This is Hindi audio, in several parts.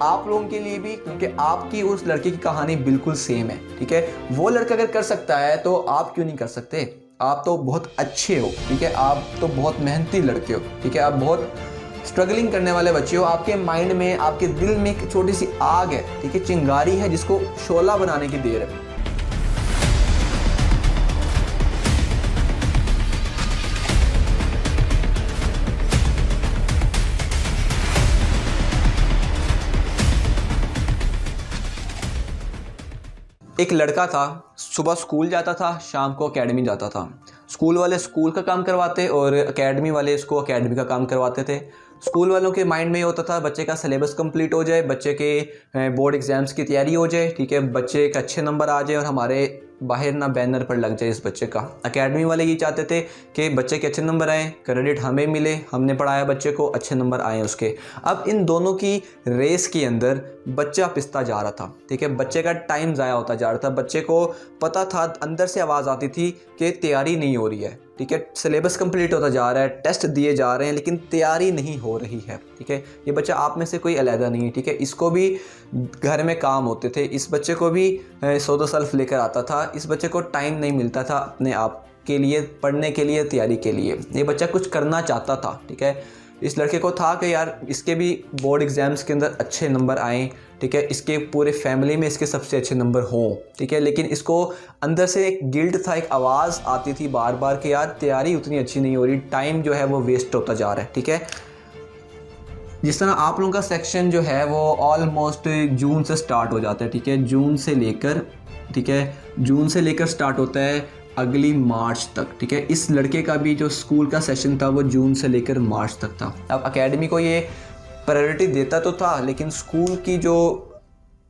आप लोगों के लिए भी, क्योंकि आपकी उस लड़के की कहानी बिल्कुल सेम है, ठीक है। वो लड़का अगर कर सकता है तो आप क्यों नहीं कर सकते? आप तो बहुत अच्छे हो, ठीक है, आप तो बहुत मेहनती लड़के हो, ठीक है, आप बहुत स्ट्रगलिंग करने वाले बच्चे हो। आपके माइंड में, आपके दिल में एक छोटी सी आग है, ठीक है, चिंगारी है जिसको शोला बनाने की देर है। एक लड़का था, सुबह स्कूल जाता था, शाम को एकेडमी जाता था। स्कूल वाले स्कूल का काम करवाते और एकेडमी वाले इसको एकेडमी का काम करवाते थे। स्कूल वालों के माइंड में ये होता था बच्चे का सिलेबस कंप्लीट हो जाए, बच्चे के बोर्ड एग्जाम्स की तैयारी हो जाए, ठीक है, बच्चे के अच्छे नंबर आ जाए और हमारे बाहर ना बैनर पर लग जाए इस बच्चे का। एकेडमी वाले ये चाहते थे कि बच्चे के अच्छे नंबर आए, क्रेडिट हमें मिले, हमने पढ़ाया बच्चे को, अच्छे नंबर आए उसके। अब इन दोनों की रेस के अंदर बच्चा पिसता जा रहा था, ठीक है, बच्चे का टाइम ज़ाया होता जा रहा था। बच्चे को पता था, अंदर से आवाज़ आती थी कि तैयारी नहीं हो रही है, ठीक है, सिलेबस कंप्लीट होता जा रहा है, टेस्ट दिए जा रहे हैं, लेकिन तैयारी नहीं हो रही है, ठीक है। ये बच्चा आप में से कोई अलहदा नहीं है, ठीक है, इसको भी घर में काम होते थे, इस बच्चे को भी 100 सेल्फ लेकर आता था, इस बच्चे को टाइम नहीं मिलता था अपने आप के लिए, पढ़ने के लिए, तैयारी के लिए। ये बच्चा कुछ करना चाहता था, ठीक है। इस लड़के को था कि यार इसके भी बोर्ड एग्ज़ाम्स के अंदर अच्छे नंबर आएँ, ठीक है, इसके पूरे फैमिली में इसके सबसे अच्छे नंबर हों, ठीक है, लेकिन इसको अंदर से एक गिल्ट था, एक आवाज़ आती थी बार बार कि यार तैयारी उतनी अच्छी नहीं हो रही, टाइम जो है वो वेस्ट होता जा रहा है, ठीक है। जिस तरह आप लोगों का सेक्शन जो है वो ऑलमोस्ट जून से स्टार्ट हो जाता है, ठीक है, जून से लेकर, ठीक है, जून से लेकर स्टार्ट होता है अगली मार्च तक, ठीक है। इस लड़के का भी जो स्कूल का सेशन था वो जून से लेकर मार्च तक था। अब एकेडमी को ये प्रायोरिटी देता तो था, लेकिन स्कूल की जो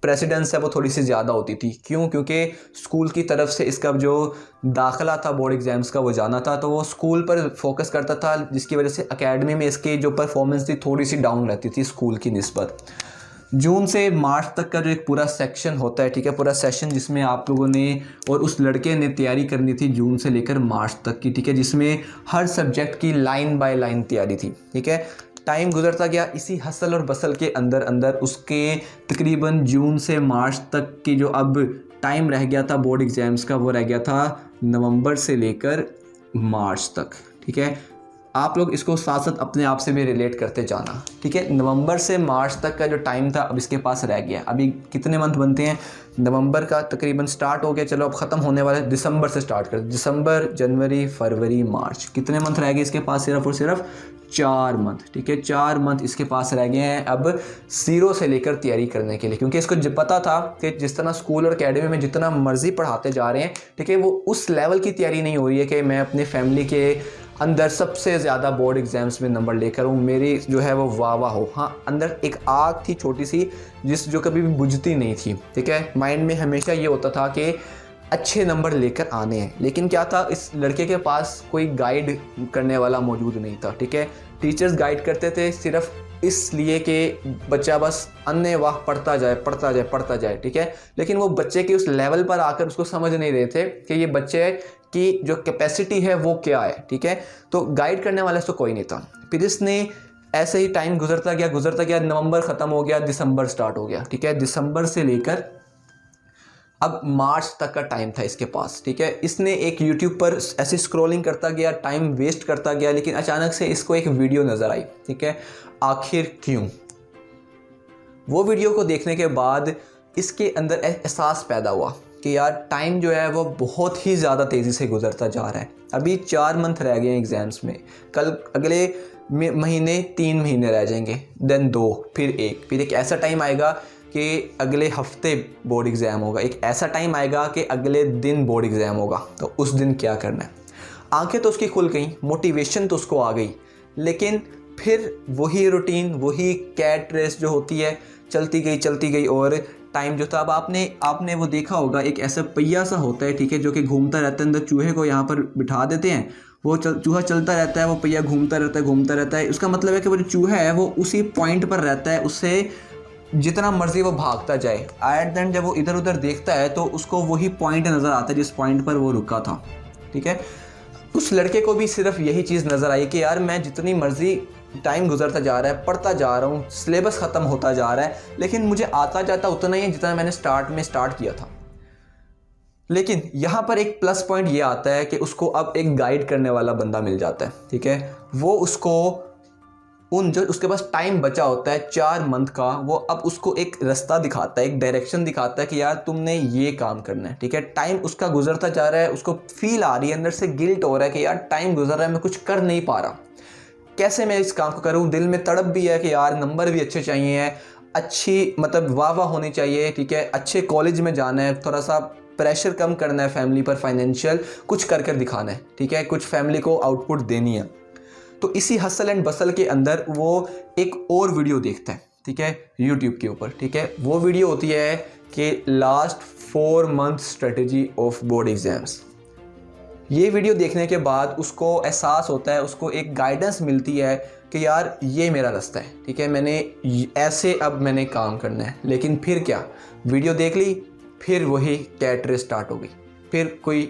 प्रेसिडेंस है वो थोड़ी सी ज़्यादा होती थी। क्यों? क्योंकि स्कूल की तरफ से इसका जो दाखिला था बोर्ड एग्ज़ाम्स का वो जाना था, तो वो स्कूल पर फोकस करता था, जिसकी वजह से एकेडमी में इसकी जो परफॉर्मेंस थी थोड़ी सी डाउन रहती थी स्कूल की निस्बत। जून से मार्च तक का जो एक पूरा सेक्शन होता है, ठीक है, पूरा सेशन जिसमें आप लोगों ने और उस लड़के ने तैयारी करनी थी जून से लेकर मार्च तक की, ठीक है, जिसमें हर सब्जेक्ट की लाइन बाय लाइन तैयारी थी, ठीक है। टाइम गुजरता गया इसी हसल और बसल के अंदर अंदर, उसके तकरीबन जून से मार्च तक की जो अब टाइम रह गया था बोर्ड एग्ज़ाम्स का, वो रह गया था नवंबर से लेकर मार्च तक, ठीक है। आप लोग इसको साथ साथ अपने आप से भी रिलेट करते जाना, ठीक है। नवंबर से मार्च तक का जो टाइम था अब इसके पास रह गया। अभी कितने मंथ बनते हैं? नवंबर का तकरीबन स्टार्ट हो गया, चलो अब ख़त्म होने वाला है, दिसंबर से स्टार्ट कर, दिसंबर, जनवरी, फरवरी, मार्च, कितने मंथ रह गए इसके पास? सिर्फ और सिर्फ 4 मंथ, ठीक है, 4 मंथ इसके पास रह गए हैं अब ज़ीरो से लेकर तैयारी करने के लिए। क्योंकि इसको पता था कि जिस तरह स्कूल और एकेडमी में जितना मर्जी पढ़ाते जा रहे हैं, ठीक है, वो उस लेवल की तैयारी नहीं हो रही है कि मैं अपने फैमिली के अंदर सबसे ज़्यादा बोर्ड एग्ज़ाम्स में नंबर लेकर हूँ, मेरी जो है वो वाह हो। हाँ, अंदर एक आग थी छोटी सी जो कभी भी बुझती नहीं थी, ठीक है। माइंड में हमेशा ये होता था कि अच्छे नंबर लेकर आने हैं, लेकिन क्या था, इस लड़के के पास कोई गाइड करने वाला मौजूद नहीं था, ठीक है। टीचर्स गाइड करते थे सिर्फ इसलिए कि बच्चा बस अन्य वाह पढ़ता जाए पढ़ता जाए पढ़ता जाए, ठीक है, लेकिन वो बच्चे के उस लेवल पर आकर उसको समझ नहीं रहे थे कि ये बच्चे की जो कैपेसिटी है वो क्या है, ठीक है। तो गाइड करने वाला तो कोई नहीं था। फिर इसने ऐसे ही टाइम गुजरता गया, नवंबर ख़त्म हो गया, दिसंबर स्टार्ट हो गया, ठीक है। दिसंबर से लेकर अब मार्च तक का टाइम था इसके पास, ठीक है। इसने एक यूट्यूब पर ऐसे स्क्रॉलिंग करता गया, टाइम वेस्ट करता गया, लेकिन अचानक से इसको एक वीडियो नज़र आई, ठीक है, आखिर क्यों। वो वीडियो को देखने के बाद इसके अंदर एहसास पैदा हुआ कि यार टाइम जो है वो बहुत ही ज़्यादा तेज़ी से गुजरता जा रहा है। अभी 4 मंथ रह गए हैं एग्ज़ाम्स में, कल अगले महीने 3 महीने रह जाएंगे, देन 2, फिर 1, फिर एक ऐसा टाइम आएगा कि अगले हफ्ते बोर्ड एग्ज़ाम होगा, एक ऐसा टाइम आएगा कि अगले दिन बोर्ड एग्ज़ाम होगा। तो उस दिन क्या करना है? आंखें तो उसकी खुल गई, मोटिवेशन तो उसको आ गई, लेकिन फिर वही रूटीन, वही कैट रेस जो होती है चलती गई और टाइम जो था, अब आपने वो देखा होगा, एक ऐसा पहिया सा होता है, ठीक है, जो कि घूमता रहता है। अंदर चूहे को यहाँ पर बिठा देते हैं, वो चूहा चलता रहता है, वो पहिया घूमता रहता है। उसका मतलब है कि वो जो चूहा है वो उसी पॉइंट पर रहता है, उससे जितना मर्जी वो भागता जाए, एट द एंड जब वो इधर उधर देखता है तो उसको वही पॉइंट नज़र आता है जिस पॉइंट पर वो रुका था, ठीक है। उस लड़के को भी सिर्फ यही चीज़ नज़र आई कि यार मैं जितनी मर्जी टाइम गुजरता जा रहा है, पढ़ता जा रहा हूँ, सिलेबस ख़त्म होता जा रहा है, लेकिन मुझे आता जाता उतना ही है जितना मैंने स्टार्ट किया था। लेकिन यहाँ पर एक प्लस पॉइंट ये आता है कि उसको अब एक गाइड करने वाला बंदा मिल जाता है, ठीक है। वो उसको जो उसके पास टाइम बचा होता है 4 मंथ का, वो अब उसको एक रास्ता दिखाता है, एक डायरेक्शन दिखाता है कि यार तुमने ये काम करना है, ठीक है। टाइम उसका गुजरता जा रहा है, उसको फील आ रही है, अंदर से गिल्ट हो रहा है कि यार टाइम गुजर रहा है, मैं कुछ कर नहीं पा रहा, कैसे मैं इस काम को करूँ। दिल में तड़प भी है कि यार नंबर भी अच्छे चाहिए, अच्छी मतलब वाह होनी चाहिए, ठीक है, अच्छे कॉलेज में जाना है, थोड़ा सा प्रेशर कम करना है फैमिली पर, फाइनेंशियल कुछ कर दिखाना है, ठीक है, कुछ फैमिली को आउटपुट देनी है। तो इसी हसल एंड बसल के अंदर वो एक और वीडियो देखता है, ठीक है, यूट्यूब के ऊपर, ठीक है। वो वीडियो होती है कि last 4 month strategy of board exams. ये वीडियो देखने के बाद उसको एहसास होता है, उसको एक गाइडेंस मिलती है कि यार ये मेरा रास्ता है, ठीक है, मैंने ऐसे अब मैंने काम करना है। लेकिन फिर क्या, वीडियो देख ली, फिर वही कैट रेस स्टार्ट हो गई, फिर कोई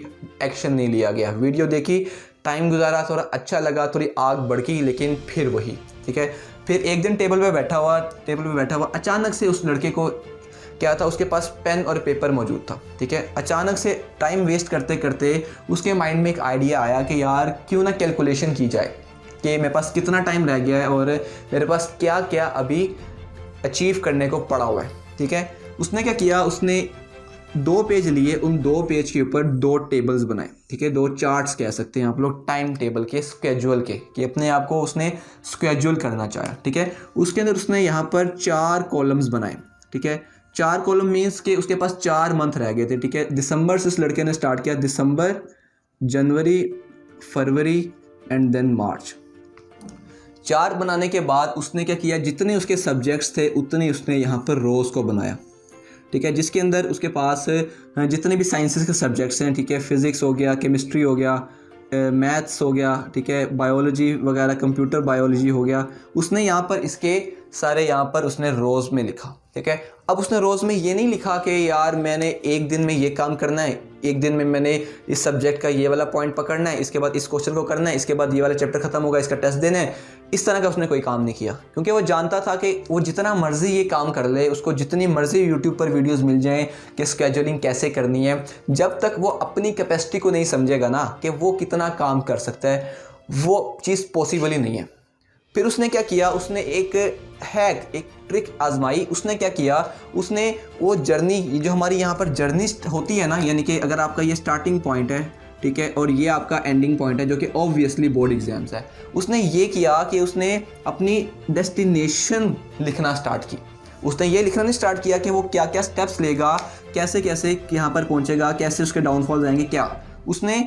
एक्शन नहीं लिया गया। वीडियो देखी, टाइम गुजारा, थोड़ा अच्छा लगा, थोड़ी आग भड़की, लेकिन फिर वही, ठीक है। फिर एक दिन टेबल पे बैठा हुआ अचानक से उस लड़के को क्या था, उसके पास पेन और पेपर मौजूद था, ठीक है। अचानक से टाइम वेस्ट करते करते उसके माइंड में एक आइडिया आया कि यार क्यों ना कैलकुलेशन की जाए कि मेरे पास कितना टाइम रह गया है और मेरे पास क्या क्या अभी अचीव करने को पड़ा हुआ है, ठीक है। उसने क्या किया, उसने 2 पेज लिए, उन 2 पेज के ऊपर 2 टेबल्स बनाए, ठीक है, 2 चार्ट्स कह सकते हैं आप लोग, टाइम टेबल के, स्केड्यूल के, कि अपने आप को उसने स्केड्यूल करना चाहा, ठीक है। उसके अंदर उसने यहाँ पर 4 कॉलम्स बनाए, ठीक है। 4 कॉलम मीन्स के उसके पास 4 मंथ रह गए थे, ठीक है। दिसंबर से उस लड़के ने स्टार्ट किया, दिसंबर, जनवरी, फरवरी एंड देन मार्च। 4 बनाने के बाद उसने क्या किया, जितने उसके सब्जेक्ट्स थे उतने उसने यहाँ पर रोज़ को बनाया, ठीक है, जिसके अंदर उसके पास जितने भी साइंसेस के सब्जेक्ट्स हैं, ठीक है, फिज़िक्स हो गया, केमिस्ट्री हो गया, मैथ्स हो गया, ठीक है, बायोलॉजी वगैरह, कंप्यूटर बायोलॉजी हो गया, उसने यहाँ पर इसके सारे यहाँ पर उसने रोज़ में लिखा, ठीक है। अब उसने रोज़ में ये नहीं लिखा कि यार मैंने एक दिन में ये काम करना है, एक दिन में मैंने इस सब्जेक्ट का ये वाला पॉइंट पकड़ना है, इसके बाद इस क्वेश्चन को करना है, इसके बाद ये वाला चैप्टर खत्म होगा, इसका टेस्ट देना है। इस तरह का उसने कोई काम नहीं किया, क्योंकि वो जानता था कि वो जितना मर्जी ये काम कर ले, उसको जितनी मर्जी यूट्यूब पर वीडियोस मिल जाएं कि स्केड्यूलिंग कैसे करनी है, जब तक वो अपनी कैपेसिटी को नहीं समझेगा ना कि वो कितना काम कर सकता है, वो चीज़ पॉसिबल ही नहीं है। फिर उसने क्या किया, उसने एक हैक, एक ट्रिक आजमाई। उसने क्या किया, उसने वो जर्नी, जो हमारी यहाँ पर जर्नी होती है ना, यानी कि अगर आपका ये स्टार्टिंग पॉइंट है, ठीक है, और ये आपका एंडिंग पॉइंट है जो कि ऑब्वियसली बोर्ड एग्जाम्स है, उसने ये किया कि उसने अपनी डेस्टिनेशन लिखना स्टार्ट की। उसने ये लिखना नहीं स्टार्ट किया कि वो क्या क्या स्टेप्स लेगा, कैसे कैसे यहाँ पर पहुँचेगा, कैसे उसके डाउनफॉल आएंगे, क्या, उसने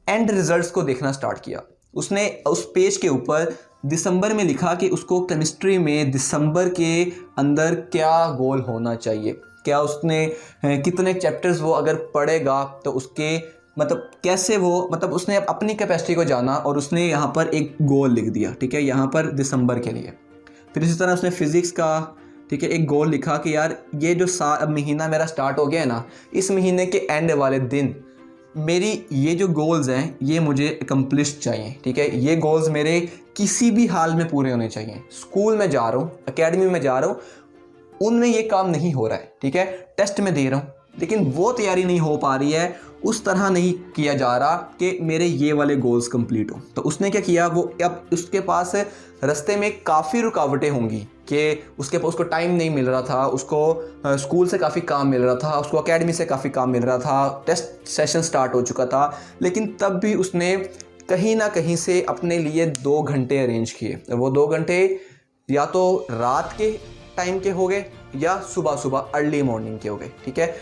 एंड रिजल्ट्स को देखना स्टार्ट किया। उसने उस पेज के ऊपर दिसंबर में लिखा कि उसको केमिस्ट्री में दिसंबर के अंदर क्या गोल होना चाहिए, क्या उसने कितने चैप्टर्स वो अगर पढ़ेगा तो उसके मतलब कैसे वो, मतलब उसने अपनी कैपेसिटी को जाना और उसने यहाँ पर एक गोल लिख दिया, ठीक है, यहाँ पर दिसंबर के लिए। फिर इसी तरह उसने फिज़िक्स का, ठीक है, एक गोल लिखा कि यार ये जो महीना मेरा स्टार्ट हो गया है ना, इस महीने के एंड वाले दिन मेरी ये जो गोल्स हैं ये मुझे अकम्प्लिश चाहिए, ठीक है, ये गोल्स मेरे किसी भी हाल में पूरे होने चाहिए। स्कूल में जा रहा हूँ, एकेडमी में जा रहा हूँ, उनमें ये काम नहीं हो रहा है, ठीक है, टेस्ट में दे रहा हूँ, लेकिन वो तैयारी नहीं हो पा रही है, उस तरह नहीं किया जा रहा कि मेरे ये वाले गोल्स कंप्लीट हो। तो उसने क्या किया, वो अब उसके पास रास्ते में काफ़ी रुकावटें होंगी कि उसको टाइम नहीं मिल रहा था, उसको स्कूल से काफ़ी काम मिल रहा था, उसको एकेडमी से काफ़ी काम मिल रहा था, टेस्ट सेशन स्टार्ट हो चुका था, लेकिन तब भी उसने कहीं ना कहीं से अपने लिए 2 घंटे अरेंज किए। वो 2 घंटे या तो रात के टाइम के हो गए या सुबह सुबह अर्ली मॉर्निंग के हो गए, ठीक है।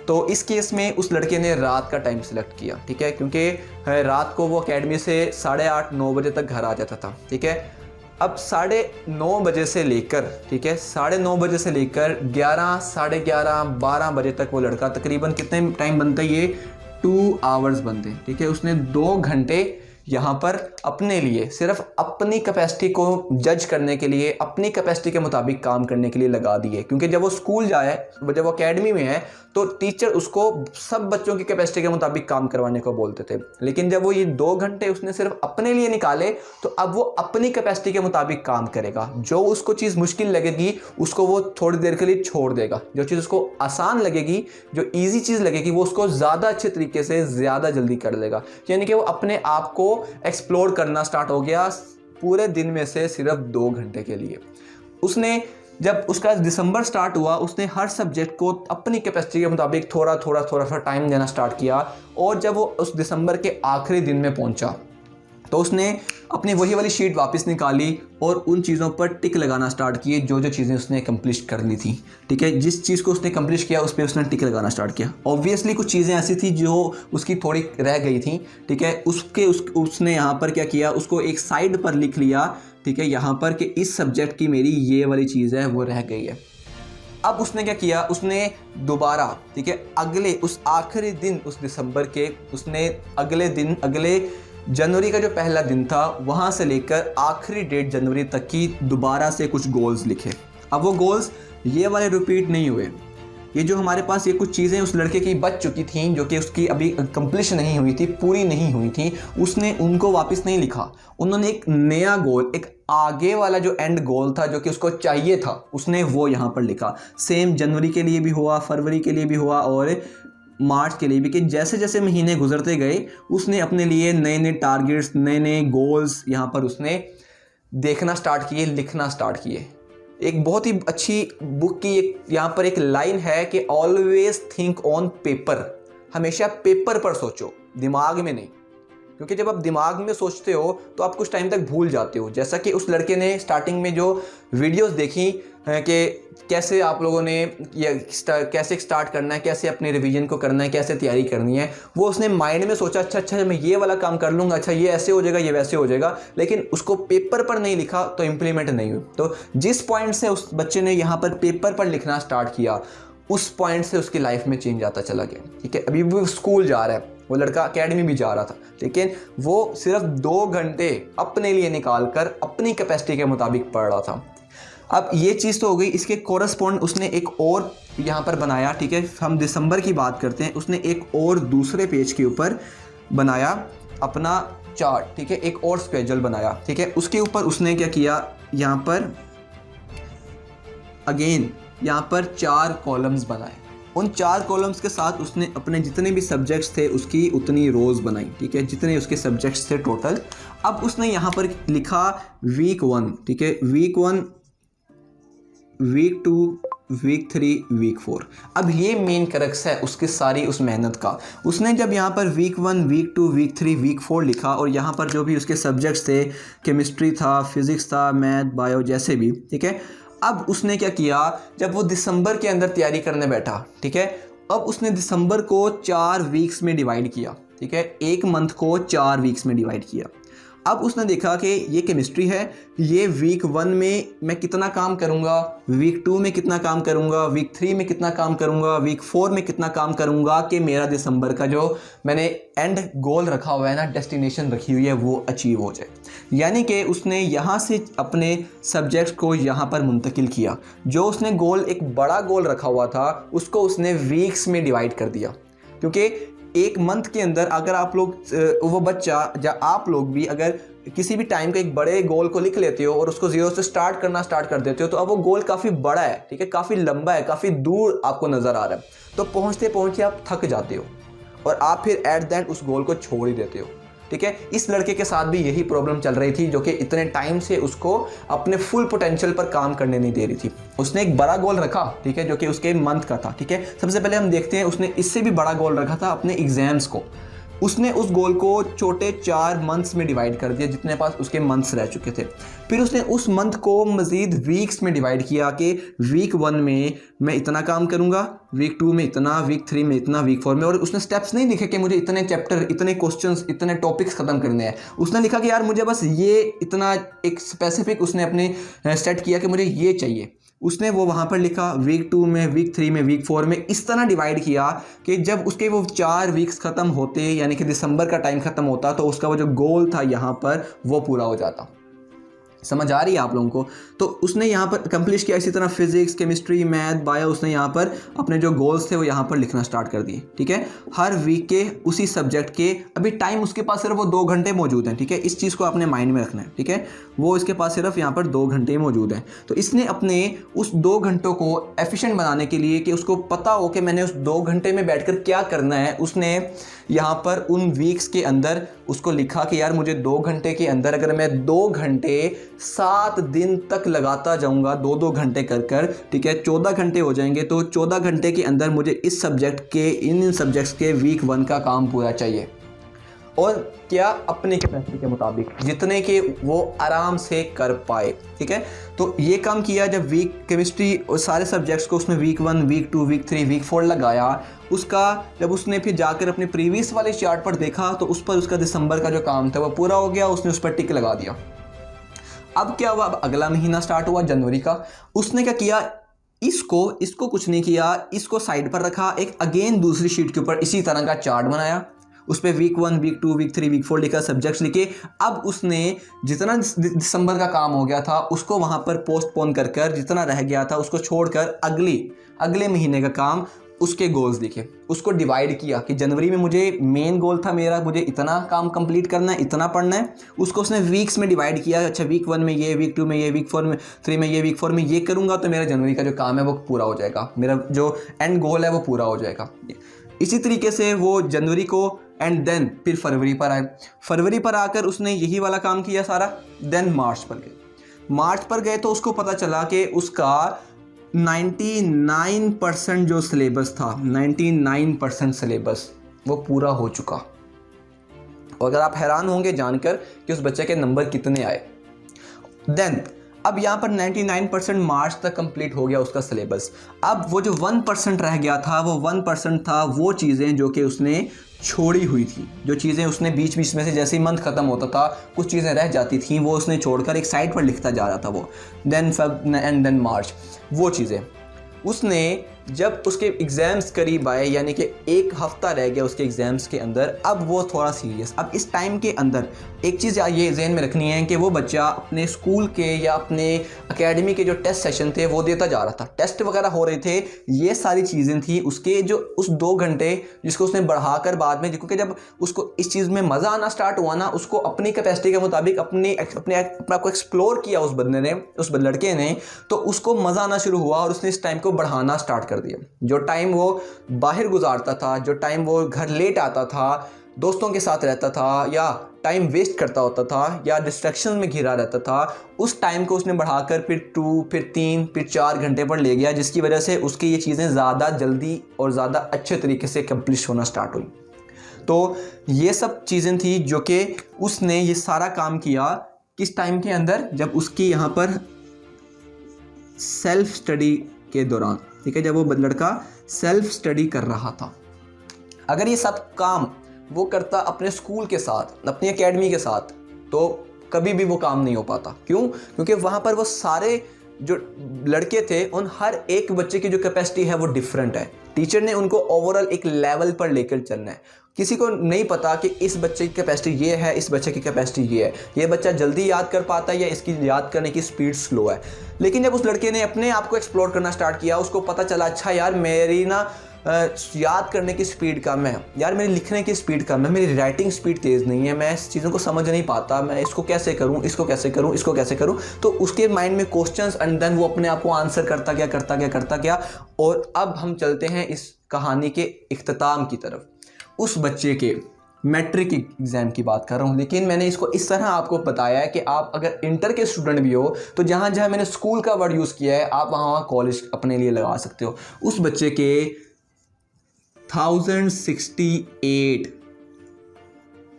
तो इस केस में उस लड़के ने रात का टाइम सेलेक्ट किया, ठीक है, क्योंकि रात को वो एकेडमी से 8:30-9 बजे तक घर आ जाता था, ठीक है। अब 9:30 बजे से लेकर, ठीक है, 9:30 बजे से लेकर 11, 11:30, 12 बजे तक वो लड़का, तकरीबन कितने टाइम बनता है, ये 2 आवर्स बनते हैं, ठीक है। उसने 2 घंटे यहाँ पर अपने लिए, सिर्फ अपनी कैपेसिटी को जज करने के लिए, अपनी कैपेसिटी के मुताबिक काम करने के लिए लगा दिए। क्योंकि जब वो स्कूल जाए, जब वो अकेडमी में है, तो टीचर उसको सब बच्चों की कैपेसिटी के मुताबिक काम करवाने को बोलते थे। लेकिन जब वो ये 2 घंटे उसने सिर्फ अपने लिए निकाले, तो अब वो अपनी कैपेसिटी के मुताबिक काम करेगा। जो उसको चीज़ मुश्किल लगेगी उसको वो थोड़ी देर के लिए छोड़ देगा, जो चीज़ उसको आसान लगेगी, जो ईजी चीज़ लगेगी, वो उसको ज़्यादा अच्छे तरीके से ज़्यादा जल्दी कर लेगा। यानी कि वो अपने आप को एक्सप्लोर करना स्टार्ट हो गया पूरे दिन में से सिर्फ 2 घंटे के लिए। उसने जब उसका दिसंबर स्टार्ट हुआ, उसने हर सब्जेक्ट को अपनी कैपेसिटी के मुताबिक थोड़ा थोड़ा टाइम देना स्टार्ट किया। और जब वो उस दिसंबर के आखिरी दिन में पहुंचा, तो उसने अपनी वही वाली शीट वापस निकाली और उन चीज़ों पर टिक लगाना स्टार्ट किए जो जो चीज़ें उसने कंप्लीट कर ली थी। ठीक है, जिस चीज़ को उसने कंप्लीट किया उस पर उसने टिक लगाना स्टार्ट किया। ऑब्वियसली कुछ चीज़ें ऐसी थी जो उसकी थोड़ी रह गई थी। ठीक है, उसने यहाँ पर क्या किया, उसको एक साइड पर लिख लिया। ठीक है, यहाँ पर कि इस सब्जेक्ट की मेरी ये वाली चीज़ है वो रह गई है। अब उसने क्या किया, उसने दोबारा, ठीक है, अगले उस आखिरी दिन उस दिसंबर के, उसने अगले दिन, अगले जनवरी का जो पहला दिन था, वहाँ से लेकर आखिरी डेट जनवरी तक की दोबारा से कुछ गोल्स लिखे। अब वो गोल्स ये वाले रिपीट नहीं हुए। ये जो हमारे पास ये कुछ चीज़ें उस लड़के की बच चुकी थीं, जो कि उसकी अभी कंप्लीशन नहीं हुई थी, पूरी नहीं हुई थी, उसने उनको वापस नहीं लिखा। उन्होंने एक नया गोल, एक आगे वाला जो एंड गोल था, जो कि उसको चाहिए था, उसने वो यहाँ पर लिखा। सेम जनवरी के लिए भी हुआ, फरवरी के लिए भी हुआ और मार्च के लिए भी, कि जैसे जैसे महीने गुजरते गए उसने अपने लिए नए नए टारगेट्स, नए नए गोल्स यहाँ पर उसने देखना स्टार्ट किए, लिखना स्टार्ट किए। एक बहुत ही अच्छी बुक की एक यहाँ पर एक लाइन है कि ऑलवेज थिंक ऑन पेपर, हमेशा पेपर पर सोचो, दिमाग में नहीं। क्योंकि जब आप दिमाग में सोचते हो तो आप कुछ टाइम तक भूल जाते हो। जैसा कि उस लड़के ने स्टार्टिंग में जो वीडियोस देखी कि कैसे आप लोगों ने ये कैसे स्टार्ट करना है, कैसे अपने रिवीजन को करना है, कैसे तैयारी करनी है, वो उसने माइंड में सोचा, अच्छा मैं ये वाला काम कर लूँगा, अच्छा ये ऐसे हो जाएगा, ये वैसे हो जाएगा, लेकिन उसको पेपर पर नहीं लिखा तो इम्प्लीमेंट नहीं हुई। तो जिस पॉइंट से उस बच्चे ने यहाँ पर पेपर पर लिखना स्टार्ट किया, उस पॉइंट से उसकी लाइफ में चेंज आता चला गया। ठीक है, अभी वो स्कूल जा रहा है, वो लड़का एकेडमी भी जा रहा था, लेकिन वो सिर्फ 2 घंटे अपने लिए निकाल कर अपनी कैपेसिटी के मुताबिक पढ़ रहा था। अब ये चीज़ तो हो गई, इसके कोरस्पॉन्ड उसने एक और यहाँ पर बनाया। ठीक है, हम दिसंबर की बात करते हैं, उसने एक और दूसरे पेज के ऊपर बनाया अपना चार्ट। ठीक है, एक और स्केड्यूल बनाया। ठीक है, उसके ऊपर उसने क्या किया, यहाँ पर अगेन यहाँ पर 4 कॉलम्स बनाए। उन 4 कॉलम्स के साथ उसने अपने जितने भी सब्जेक्ट्स थे उसकी उतनी रोज़ बनाई। ठीक है, जितने उसके सब्जेक्ट्स थे टोटल। अब उसने यहाँ पर लिखा वीक 1, ठीक है, वीक 1, वीक 2, वीक 3, वीक 4। अब ये मेन क्रक्स है उसकी सारी उस मेहनत का। उसने जब यहाँ पर वीक 1, वीक 2, वीक 3, वीक 4 लिखा और यहाँ पर जो भी उसके सब्जेक्ट्स थे, केमिस्ट्री था, फिज़िक्स था, मैथ, बायो, जैसे भी, ठीक है। अब उसने क्या किया, जब वो दिसंबर के अंदर तैयारी करने बैठा, ठीक है, अब उसने दिसंबर को 4 वीक्स में डिवाइड किया। ठीक है, एक मंथ को 4 वीक्स में डिवाइड किया। अब उसने देखा कि ये केमिस्ट्री है, ये वीक 1 में मैं कितना काम करूँगा, वीक 2 में कितना काम करूँगा, वीक 3 में कितना काम करूँगा, वीक 4 में कितना काम करूँगा कि मेरा दिसंबर का जो मैंने एंड गोल रखा हुआ है ना, डेस्टिनेशन रखी हुई है, वो अचीव हो जाए। यानी कि उसने यहाँ से अपने सब्जेक्ट्स को यहाँ पर मुंतकिल किया। जो उसने गोल, एक बड़ा गोल रखा हुआ था, उसको उसने वीक्स में डिवाइड कर दिया। क्योंकि एक मंथ के अंदर अगर आप लोग, वो बच्चा या आप लोग भी अगर किसी भी टाइम के एक बड़े गोल को लिख लेते हो और उसको 0 से स्टार्ट करना स्टार्ट कर देते हो, तो अब वो गोल काफ़ी बड़ा है, ठीक है, काफ़ी लंबा है, काफ़ी दूर आपको नज़र आ रहा है, तो पहुँचते पहुँचते आप थक जाते हो और आप फिर एट द एंड उस गोल को छोड़ ही देते हो। ठीक है, इस लड़के के साथ भी यही प्रॉब्लम चल रही थी, जो कि इतने टाइम से उसको अपने फुल पोटेंशियल पर काम करने नहीं दे रही थी। उसने एक बड़ा गोल रखा, ठीक है, जो कि उसके मंथ का था। ठीक है, सबसे पहले हम देखते हैं उसने इससे भी बड़ा गोल रखा था अपने एग्जाम्स को। उसने उस गोल को छोटे 4 मंथ्स में डिवाइड कर दिया, जितने पास उसके मंथ्स रह चुके थे। फिर उसने उस मंथ को मज़ीद वीक्स में डिवाइड किया कि वीक 1 में मैं इतना काम करूंगा, वीक 2 में इतना, वीक 3 में इतना, वीक 4 में। और उसने स्टेप्स नहीं लिखे कि मुझे इतने चैप्टर, इतने क्वेश्चंस, इतने टॉपिक्स ख़त्म करने हैं। उसने लिखा कि यार मुझे बस ये इतना, एक स्पेसिफिक उसने अपने सेट किया कि मुझे ये चाहिए। उसने वो वहाँ पर लिखा वीक 2 में, वीक 3 में, वीक 4 में, इस तरह डिवाइड किया कि जब उसके वो 4 वीक्स ख़त्म होते यानी कि दिसंबर का टाइम ख़त्म होता तो उसका वो जो गोल था यहाँ पर वो पूरा हो जाता। समझ आ रही है आप लोगों को? तो उसने यहाँ पर कंप्लीट किया। इसी तरह फिजिक्स, केमिस्ट्री, मैथ, बायो, उसने यहाँ पर अपने जो गोल्स थे वो यहाँ पर लिखना स्टार्ट कर दिए। ठीक है, हर वीक के उसी सब्जेक्ट के, अभी टाइम उसके पास सिर्फ वो 2 घंटे मौजूद हैं। ठीक है, इस चीज़ को आपने माइंड में रखना है। ठीक है, वो इसके पास सिर्फ यहाँ पर 2 घंटे मौजूद हैं। तो इसने अपने उस 2 घंटों को एफिशिएंट बनाने के लिए कि उसको पता हो कि मैंने उस 2 घंटे में बैठकर क्या करना है, उसने यहाँ पर उन वीक्स के अंदर उसको लिखा कि यार मुझे 2 घंटे के अंदर अगर मैं 2 घंटे 7 दिन तक लगाता जाऊंगा 2-2 घंटे कर, ठीक है, 14 घंटे हो जाएंगे। तो 14 घंटे के अंदर मुझे इस सब्जेक्ट के, इन सब्जेक्ट्स के वीक 1 का काम पूरा चाहिए। और क्या, अपनी कैपेसिटी के मुताबिक जितने के वो आराम से कर पाए। ठीक है, तो ये काम किया। जब वीक केमिस्ट्री और सारे सब्जेक्ट्स को उसने वीक 1, वीक 2, वीक 3, वीक 4 लगाया, उसका जब उसने फिर जाकर अपने प्रीवियस वाले चार्ट पर देखा तो उस पर उसका दिसंबर का जो काम था वो पूरा हो गया, उसने उस पर टिक लगा दिया। अब क्या हुआ, अब अगला महीना स्टार्ट हुआ जनवरी का। उसने क्या किया, इसको कुछ नहीं किया, इसको साइड पर रखा, एक अगेन दूसरी शीट के ऊपर इसी तरह का चार्ट बनाया, उस पर वीक 1, वीक 2, वीक 3, वीक 4 लिखा, सब्जेक्ट्स लिखे। अब उसने जितना दिसंबर का काम हो गया था उसको वहाँ पर पोस्टपोन कर जितना रह गया था उसको छोड़कर अगले महीने का काम, उसके गोल्स लिखे, उसको डिवाइड किया कि जनवरी में मुझे मेन गोल था मेरा, मुझे इतना काम कंप्लीट करना है, इतना पढ़ना है। उसको उसने वीक्स में डिवाइड किया। अच्छा, वीक 1 में ये, वीक 2 में ये, वीक 4 में 3 में ये, वीक 4 में ये करूँगा तो मेरा जनवरी का जो काम है वो पूरा हो जाएगा, मेरा जो एंड गोल है वो पूरा हो जाएगा। इसी तरीके से वो जनवरी को एंड देन फिर फरवरी पर आए। फरवरी पर आकर उसने यही वाला काम किया सारा। देन मार्च पर गए तो उसको पता चला कि उसका 99% जो सिलेबस था, 99% सिलेबस वो पूरा हो चुका। और अगर आप हैरान होंगे जानकर कि उस बच्चे के नंबर कितने आए। देन अब यहाँ पर 99% मार्च तक कंप्लीट हो गया उसका सिलेबस। अब वो जो 1% रह गया था, वो 1% था वो चीज़ें जो कि उसने छोड़ी हुई थी, जो चीज़ें उसने बीच बीच में से जैसे ही मंथ ख़त्म होता था कुछ चीज़ें रह जाती थी, वो उसने छोड़कर एक साइड पर लिखता जा रहा था वो। Then Feb and then March, वो चीज़ें उसने जब उसके एग्ज़ाम्स करीब आए, यानी कि 1 हफ़्ता रह गया उसके एग्ज़ाम्स के अंदर, अब वो थोड़ा सीरियस। अब इस टाइम के अंदर एक चीज़ ये ज़हन में रखनी है कि वो बच्चा अपने स्कूल के या अपने एकेडमी के जो टेस्ट सेशन थे वो देता जा रहा था, टेस्ट वगैरह हो रहे थे, ये सारी चीज़ें थी उसके जो उस 2 घंटे जिसको उसने बढ़ाकर बाद में, क्योंकि जब उसको इस चीज़ में मज़ा आना स्टार्ट हुआ ना, उसको अपनी कैपेसिटी के मुताबिक अपने आप को एक्सप्लोर किया उस बंदे ने, उस लड़के ने, तो उसको मज़ा आना शुरू हुआ और उसने इस टाइम को बढ़ाना स्टार्ट कर दिया। जो टाइम वो बाहर गुजारता था, जो टाइम वो घर लेट आता था, दोस्तों के साथ रहता था, या टाइम वेस्ट करता होता था, या डिस्ट्रैक्शन में घिरा रहता था, उस टाइम को उसने बढ़ाकर फिर 2, फिर 3, फिर 4 घंटे पर ले गया, जिसकी वजह से उसकी ये चीज़ें ज़्यादा जल्दी और ज़्यादा अच्छे तरीके से कंप्लीट होना स्टार्ट हुई। तो ये सब चीज़ें थी जो कि उसने ये सारा काम किया किस टाइम के अंदर, जब उसकी यहाँ पर सेल्फ स्टडी के दौरान। ठीक है, जब वो लड़का सेल्फ स्टडी कर रहा था। अगर ये सब काम वो करता अपने स्कूल के साथ, अपनी एकेडमी के साथ, तो कभी भी वो काम नहीं हो पाता। क्यों? क्योंकि वहाँ पर वो सारे जो लड़के थे उन हर एक बच्चे की जो कैपेसिटी है वो डिफरेंट है। टीचर ने उनको ओवरऑल एक लेवल पर लेकर चलना है। किसी को नहीं पता कि इस बच्चे की कैपेसिटी ये है, इस बच्चे की कैपेसिटी ये है, ये बच्चा जल्दी याद कर पाता है या इसकी याद करने की स्पीड स्लो है। लेकिन जब उस लड़के ने अपने आप को एक्सप्लोर करना स्टार्ट किया, उसको पता चला अच्छा यार मेरी ना याद करने की स्पीड कम है, यार मेरी लिखने की स्पीड कम है, मेरी राइटिंग स्पीड तेज़ नहीं है, मैं इस चीज़ों को समझ नहीं पाता, मैं इसको कैसे करूं, इसको कैसे करूं, इसको कैसे करूं। तो उसके माइंड में क्वेश्चंस एंड देन वो अपने आप को आंसर करता गया। और अब हम चलते हैं इस कहानी के इख्तिताम की तरफ। उस बच्चे के मैट्रिक एग्ज़ाम की बात कर रहा हूँ, लेकिन मैंने इसको इस तरह आपको बताया है कि आप अगर इंटर के स्टूडेंट भी हो तो जहाँ जहाँ मैंने स्कूल का वर्ड यूज़ किया है आप वहाँ कॉलेज अपने लिए लगा सकते हो। उस बच्चे के 1068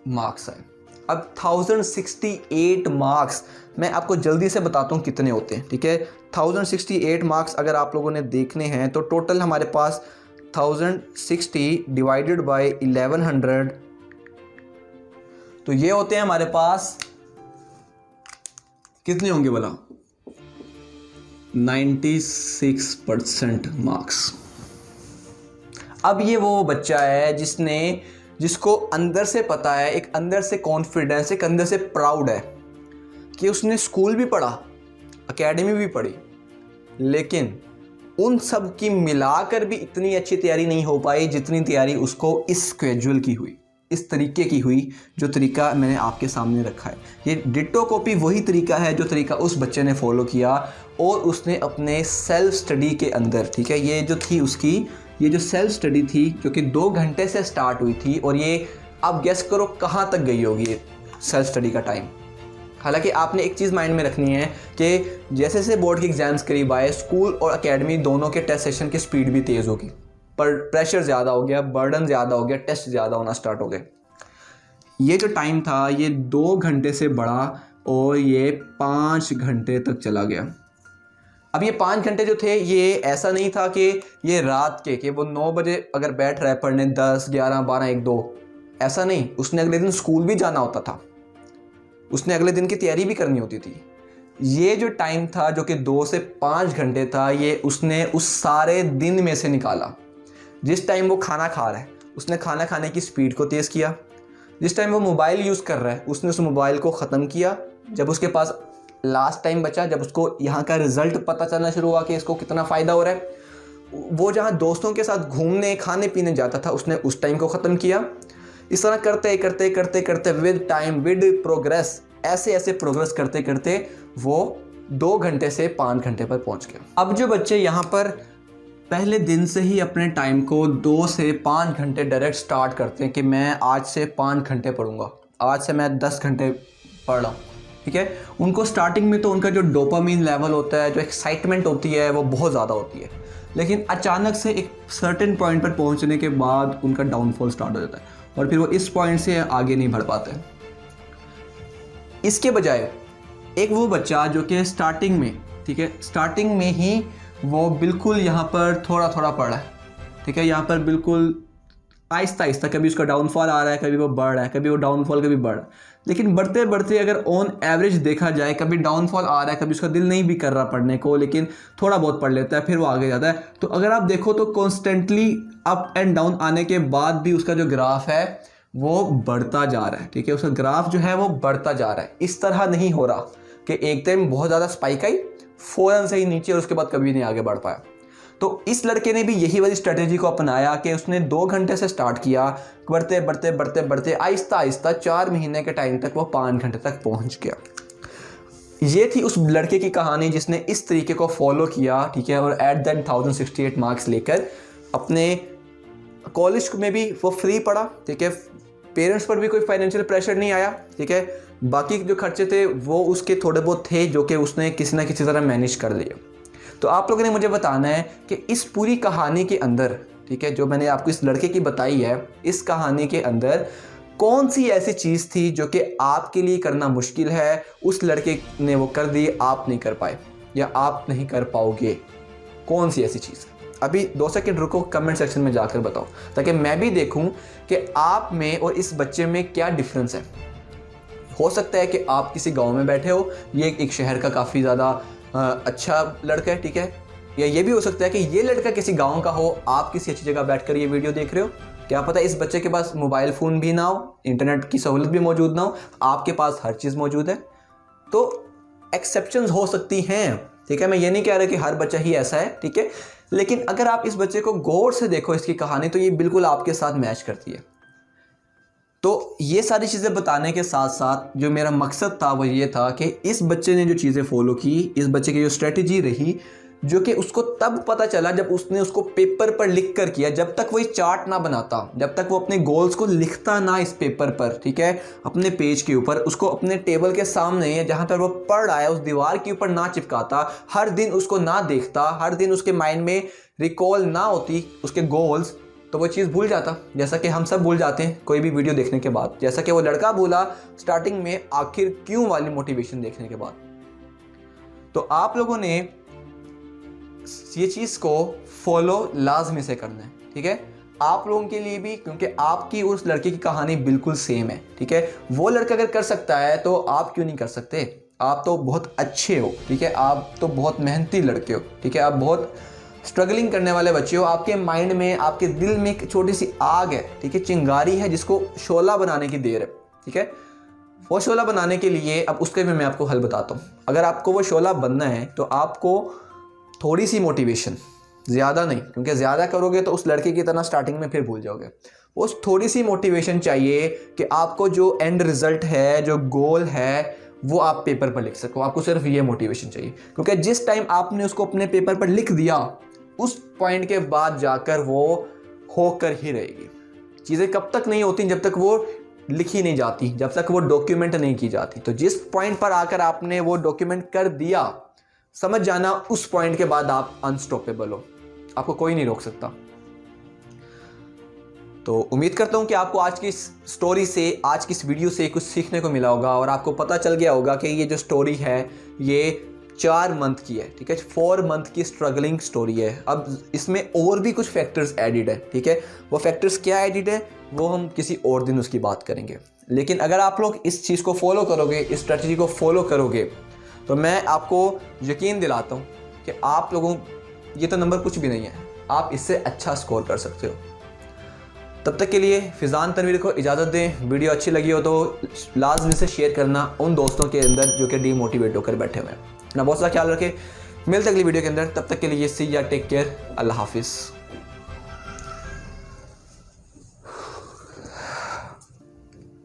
मार्क्स हैं। अब 1068 मार्क्स मैं आपको जल्दी से बताता हूँ कितने होते हैं। ठीक है, 1068 मार्क्स अगर आप लोगों ने देखने हैं तो टोटल हमारे पास 1060 डिवाइडेड बाय 1100, तो ये होते हैं हमारे पास कितने होंगे भला, 96% मार्क्स। अब ये वो बच्चा है जिसको अंदर से पता है, एक अंदर से कॉन्फिडेंस, एक अंदर से प्राउड है कि उसने स्कूल भी पढ़ा, एकेडमी भी पढ़ी, लेकिन उन सब की मिलाकर भी इतनी अच्छी तैयारी नहीं हो पाई जितनी तैयारी उसको इस स्केड्यूल की हुई, इस तरीके की हुई जो तरीका मैंने आपके सामने रखा है। ये डिट्टो कॉपी वही तरीका है जो तरीका उस बच्चे ने फॉलो किया और उसने अपने सेल्फ स्टडी के अंदर, ठीक है, ये जो थी उसकी, ये जो सेल्फ स्टडी थी जो कि 2 घंटे से स्टार्ट हुई थी, और ये आप गेस करो कहाँ तक गई होगी ये सेल्फ स्टडी का टाइम। हालांकि आपने एक चीज़ माइंड में रखनी है कि जैसे जैसे बोर्ड के एग्जाम्स करीब आए, स्कूल और एकेडमी दोनों के टेस्ट सेशन की स्पीड भी तेज़ होगी, पर प्रेशर ज़्यादा हो गया, बर्डन ज़्यादा हो गया, टेस्ट ज़्यादा होना स्टार्ट हो गए। ये जो टाइम था ये 2 घंटे से बढ़ा और ये 5 घंटे तक चला गया। अब ये 5 घंटे जो थे ये ऐसा नहीं था कि ये रात के कि वो 9 बजे अगर बैठ रहा है पढ़ने 10, 11, 12, 1, 2, ऐसा नहीं। उसने अगले दिन स्कूल भी जाना होता था, उसने अगले दिन की तैयारी भी करनी होती थी। ये जो टाइम था जो कि 2 से 5 घंटे था, ये उसने उस सारे दिन में से निकाला। जिस टाइम वो खाना खा रहा है उसने खाना खाने की स्पीड को तेज़ किया, जिस टाइम वो मोबाइल यूज़ कर रहा है उसने उस मोबाइल को ख़त्म किया, जब उसके पास लास्ट टाइम बचा, जब उसको यहाँ का रिज़ल्ट पता चलना शुरू हुआ कि इसको कितना फ़ायदा हो रहा है, वो जहाँ दोस्तों के साथ घूमने खाने पीने जाता था उसने उस टाइम को ख़त्म किया। इस तरह करते करते करते करते विद टाइम, विद प्रोग्रेस, ऐसे ऐसे प्रोग्रेस करते करते वो 2 घंटे से 5 घंटे पर पहुँच गया। अब जो बच्चे यहाँ पर पहले दिन से ही अपने टाइम को 2 से 5 घंटे डायरेक्ट स्टार्ट करते हैं कि मैं आज से 5 घंटे पढ़ूंगा, आज से मैं 10 घंटे पढ़ रहा हूँ, ठीक है, उनको स्टार्टिंग में तो उनका जो डोपामीन लेवल होता है, जो एक्साइटमेंट होती है, वो बहुत ज़्यादा होती है, लेकिन अचानक से एक सर्टेन पॉइंट पर पहुँचने के बाद उनका डाउनफॉल स्टार्ट हो जाता है और फिर वो इस पॉइंट से आगे नहीं बढ़ पाते। इसके बजाय एक वो बच्चा जो कि स्टार्टिंग में, ठीक है, स्टार्टिंग में ही वो बिल्कुल यहाँ पर थोड़ा थोड़ा पढ़ रहा है, ठीक है, यहाँ पर बिल्कुल आहिस्ता आहिस्ता, कभी उसका डाउनफॉल आ रहा है, कभी वो बढ़ रहा है, कभी वो डाउनफॉल, कभी बढ़ रहा है, लेकिन बढ़ते बढ़ते अगर ऑन एवरेज देखा जाए, कभी डाउनफॉल आ रहा है, कभी उसका दिल नहीं भी कर रहा पढ़ने को, लेकिन थोड़ा बहुत पढ़ लेता है, फिर वो आगे जाता है। तो अगर आप देखो तो कॉन्स्टेंटली अप एंड डाउन आने के बाद भी उसका जो ग्राफ है वो बढ़ता जा रहा है, ठीक है, उसका ग्राफ जो है वो बढ़ता जा रहा है। इस तरह नहीं हो रहा कि एक टाइम बहुत ज़्यादा स्पाइक आई, फ़ौरन से ही नीचे और उसके बाद कभी नहीं आगे बढ़ पाया। तो इस लड़के ने भी यही वाली स्ट्रेटेजी को अपनाया कि उसने 2 घंटे से स्टार्ट किया, बढ़ते बढ़ते बढ़ते बढ़ते आहिस्ता आहिस्ता 4 महीने के टाइम तक वो 5 घंटे तक पहुंच गया। ये थी उस लड़के की कहानी जिसने इस तरीके को फॉलो किया, ठीक है, और एट दैट 1068 मार्क्स लेकर अपने कॉलेज में भी वो फ्री पढ़ा, ठीक है, पेरेंट्स पर भी कोई फाइनेंशियल प्रेशर नहीं आया, ठीक है, बाकी जो खर्चे थे वो उसके थोड़े बहुत थे जो कि उसने किसी ना किसी तरह मैनेज कर लिए। तो आप लोगों ने मुझे बताना है कि इस पूरी कहानी के अंदर, ठीक है, जो मैंने आपको इस लड़के की बताई है, इस कहानी के अंदर कौन सी ऐसी चीज़ थी जो कि आपके लिए करना मुश्किल है, उस लड़के ने वो कर दी, आप नहीं कर पाए या आप नहीं कर पाओगे, कौन सी ऐसी चीज़? अभी 2 सेकंड रुको, कमेंट सेक्शन में जाकर बताओ ताकि मैं भी देखूं कि आप में और इस बच्चे में क्या डिफरेंस है। हो सकता है कि आप किसी गांव में बैठे हो, ये एक शहर का काफ़ी ज़्यादा अच्छा लड़का है, ठीक है, या ये भी हो सकता है कि ये लड़का किसी गांव का हो, आप किसी अच्छी जगह बैठकर ये वीडियो देख रहे हो, क्या पता इस बच्चे के पास मोबाइल फ़ोन भी ना हो, इंटरनेट की सहूलत भी मौजूद ना हो, आपके पास हर चीज़ मौजूद है। तो एक्सेप्शंस हो सकती हैं, ठीक है, मैं ये नहीं कह रहा कि हर बच्चा ही ऐसा है, ठीक है, लेकिन अगर आप इस बच्चे को गौर से देखो, इसकी कहानी, तो ये बिल्कुल आपके साथ मैच करती है। तो ये सारी चीज़ें बताने के साथ साथ जो मेरा मकसद था वो ये था कि इस बच्चे ने जो चीज़ें फॉलो की, इस बच्चे की जो स्ट्रेटजी रही, जो कि उसको तब पता चला जब उसने उसको पेपर पर लिख कर किया। जब तक वो चार्ट ना बनाता, जब तक वो अपने गोल्स को लिखता ना इस पेपर पर, ठीक है, अपने पेज के ऊपर, उसको अपने टेबल के सामने या जहाँ पर वो पढ़ रहा है उस दीवार के ऊपर ना चिपकाता, हर दिन उसको ना देखता, हर दिन उसके माइंड में रिकॉल ना होती उसके गोल्स, तो वो चीज़ भूल जाता, जैसा कि हम सब भूल जाते हैं कोई भी वीडियो देखने के बाद, जैसा कि वो लड़का भूला स्टार्टिंग में आखिर क्यों वाली मोटिवेशन देखने के बाद। तो आप लोगों ने ये चीज़ को फॉलो लाजमी से करना है, ठीक है, आप लोगों के लिए भी, क्योंकि आपकी उस लड़के की कहानी बिल्कुल सेम है, ठीक है, वो लड़का अगर कर सकता है तो आप क्यों नहीं कर सकते। आप तो बहुत अच्छे हो, ठीक है, आप तो बहुत मेहनती लड़के हो, ठीक है, आप बहुत स्ट्रगलिंग करने वाले बच्चे हो। आपके माइंड में, आपके दिल में एक छोटी सी आग है, ठीक है, चिंगारी है, जिसको शोला बनाने की देर है, ठीक है। वो शोला बनाने के लिए अब उसके में मैं आपको हल बताता हूँ। अगर आपको वो शोला बनना है तो आपको थोड़ी सी मोटिवेशन, ज़्यादा नहीं, क्योंकि ज़्यादा करोगे तो उस लड़के की तरह स्टार्टिंग में फिर भूल जाओगे। उस थोड़ी सी मोटिवेशन चाहिए कि आपको जो एंड रिजल्ट है, जो गोल है, वो आप पेपर पर लिख सको। आपको सिर्फ ये मोटिवेशन चाहिए, क्योंकि जिस टाइम आपने उसको अपने पेपर पर लिख दिया, उस पॉइंट के बाद जाकर वो होकर ही रहेगी। चीज़ें कब तक नहीं होती? जब तक वो लिखी नहीं जाती, जब तक वो डॉक्यूमेंट नहीं की जाती। तो जिस पॉइंट पर आकर आपने वो डॉक्यूमेंट कर दिया, समझ जाना उस पॉइंट के बाद आप अनस्टॉपेबल हो, आपको कोई नहीं रोक सकता। तो उम्मीद करता हूँ कि आपको आज की इस स्टोरी से, आज की इस वीडियो से कुछ सीखने को मिला होगा और आपको पता चल गया होगा कि ये जो स्टोरी है ये 4 मंथ की है, ठीक है, 4 मंथ की स्ट्रगलिंग स्टोरी है। अब इसमें और भी कुछ फैक्टर्स एडिड है, ठीक है। वो फैक्टर्स क्या एडिड है वो हम किसी और दिन उसकी बात करेंगे। लेकिन अगर आप लोग इस चीज़ को फॉलो करोगे, इस स्ट्रेटजी को फॉलो करोगे, तो मैं आपको यकीन दिलाता हूँ कि आप लोगों, ये तो नंबर कुछ भी नहीं है, आप इससे अच्छा स्कोर कर सकते हो। तब तक के लिए फिजान तनवीर को इजाज़त दें। वीडियो अच्छी लगी हो तो लाजमी से शेयर करना उन दोस्तों के अंदर जो कि डीमोटिवेट होकर बैठे हुए हैं। अपना बहुत सा ख्याल रखें। मिलते अगली वीडियो के अंदर, तब तक के लिए सी या टेक केयर, अल्लाह हाफिज़।